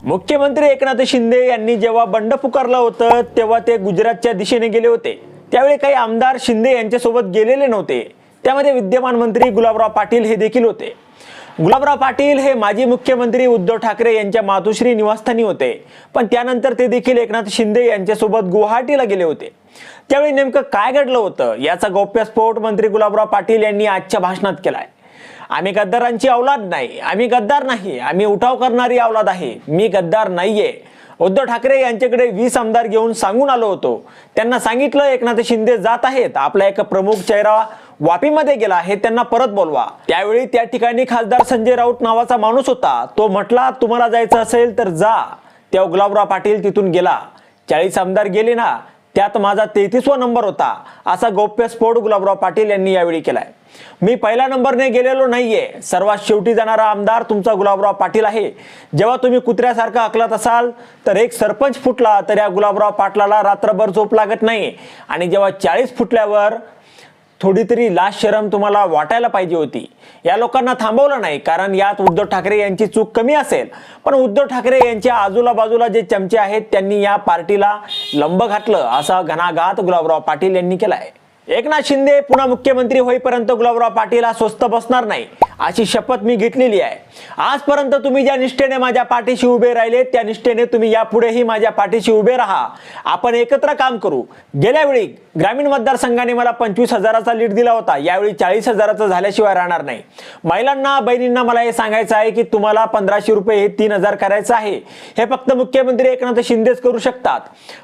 मुख्यमंत्री एकनाथ शिंदे यांनी जेव्हा बंड पुकारलं होतं तेव्हा ते गुजरातच्या दिशेने गेले होते। त्यावेळी काही आमदार शिंदे यांच्यासोबत गेलेले नव्हते। त्यामध्ये विद्यमान मंत्री गुलाबराव पाटील हे देखील होते। गुलाबराव पाटील हे माजी मुख्यमंत्री उद्धव ठाकरे यांच्या मातोश्री निवासस्थानी होते, पण त्यानंतर ते देखील एकनाथ शिंदे यांच्यासोबत गुवाहाटीला गेले होते। त्यावेळी नेमकं काय घडलं होतं याचा गौप्यस्फोट मंत्री गुलाबराव पाटील यांनी आजच्या भाषणात केलाय। आम्ही गद्दारांची औलाद नाही, आम्ही गद्दार नाही, आम्ही उठाव करणारी औलाद आहे, मी गद्दार नाहीये। उद्धव ठाकरे यांच्याकडे 20 आमदार घेऊन सांगून आलो होतो। त्यांना सांगितलं एकनाथ शिंदे जात आहेत, आपला एक प्रमुख चेहरा वापीमध्ये गेला आहे, त्यांना परत बोलवा। त्यावेळी त्या ठिकाणी खासदार संजय राऊत नावाचा माणूस होता। तो म्हटला तुम्हाला जायचं असेल तर जा। तेव्हा गुलाबराव पाटील तिथून गेला। 40 आमदार गेले ना, त्यात माझा 33वा नंबर होता, असा गौप्यस्फोट गुलाबराव पाटील यांनी यावेळी केलाय। मी पहिल्या नंबरने गेलेलो नाहीये, सर्वात शेवटी जाणारा आमदार तुमचा गुलाबराव पाटील आहे। जेव्हा तुम्ही कुत्र्यासारखा हकलत असाल तर एक सरपंच फुटला तर या गुलाबराव पाटलाला रात्रभर झोप लागत नाही, आणि जेव्हा 40 फुटल्यावर थोडी तरी लाज शरम तुम्हाला वाटायला पाहिजे होती। या लोकांना थांबवलं नाही, कारण यात उद्धव ठाकरे यांची चूक कमी असेल, पण उद्धव ठाकरे यांच्या आजूला बाजूला जे चमचे आहेत त्यांनी या पार्टीला लंब घातलं, असा घणाघात गुलाबराव पाटील यांनी केलाय। एकनाथ शिंदे पुन्हा मुख्यमंत्री होईपर्यंत गुलाबराव पाटील हा स्वस्थ बसणार नाही, अशी शपथ मी घेतलेली आहे। आजपर्यंत तुम्ही ज्या निष्ठेने माझ्या पाठीशी उभे राहिले त्या निष्ठेने तुम्ही यापुढेही माझ्या पाठीशी उभे राहा। आपण एकत्र काम करू। गेल्या वेळी ग्रामीण मतदारसंघाने मला 25,000चा लीड दिला होता, यावेळी 40,000चा झाल्याशिवाय राहणार नाही। महिलांना बहिणींना मला हे सांगायचं आहे की तुम्हाला 1500 रुपये हे 3000 करायचं आहे, हे फक्त मुख्यमंत्री एकनाथ शिंदेच करू शकतात।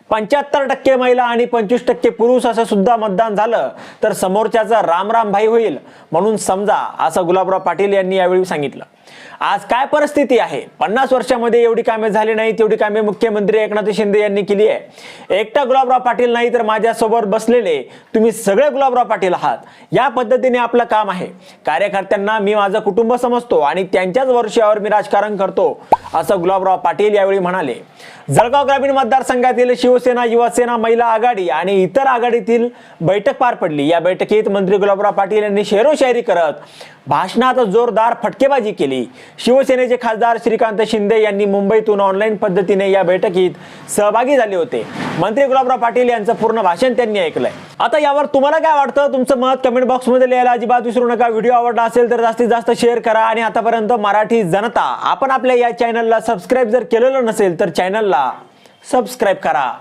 75% महिला आणि 25% पुरुष असं सुद्धा मतदान झालं तर समोरच्याचा राम भाई होईल, म्हणून समजा, असं गुलाबराव पाटील यांनी यावेळी सांगितलं। आज काय परिस्थिती आहे, 50 वर्षामध्ये एवढी कामे झाली नाही तेवढी कामे मुख्यमंत्री एकनाथ शिंदे यांनी केली आहे। एकटा गुलाबराव पाटील नाही तर माझ्यासोबत बसलेले तुम्ही सगळे गुलाबराव पाटील आहात। या पद्धतीने आपलं काम आहे। कार्यकर्त्यांना मी माझं कुटुंब समजतो आणि त्यांच्याच वर्षावर मी राजकारण करतो, असं गुलाबराव पाटील यावेळी म्हणाले। जळगाव ग्रामीण मतदारसंघातील शिवसेना, युवासेना, महिला आघाडी आणि इतर आघाडीतील बैठक पार पडली। या बैठकीत मंत्री गुलाबराव पाटील यांनी शेरोशायरी करत भाषणात जोरदार फटकेबाजी केली। शिवसेनेचे खासदार श्रीकांत शिंदे यांनी मुंबईतून ऑनलाईन पद्धतीने या बैठकीत सहभागी झाले होते। मंत्री गुलाबराव पाटील यांचं पूर्ण भाषण त्यांनी ऐकलंय। आता यावर तुम्हाला काय वाटतं, तुमचं मत कमेंट बॉक्स मध्ये लिहायला अजिबात विसरू नका। व्हिडिओ आवडला असेल तर जास्तीत जास्त शेअर करा, आणि आतापर्यंत मराठी जनता आपण आपल्या या चॅनलला सबस्क्राईब जर केलेलं नसेल तर चॅनलला सबस्क्राईब करा।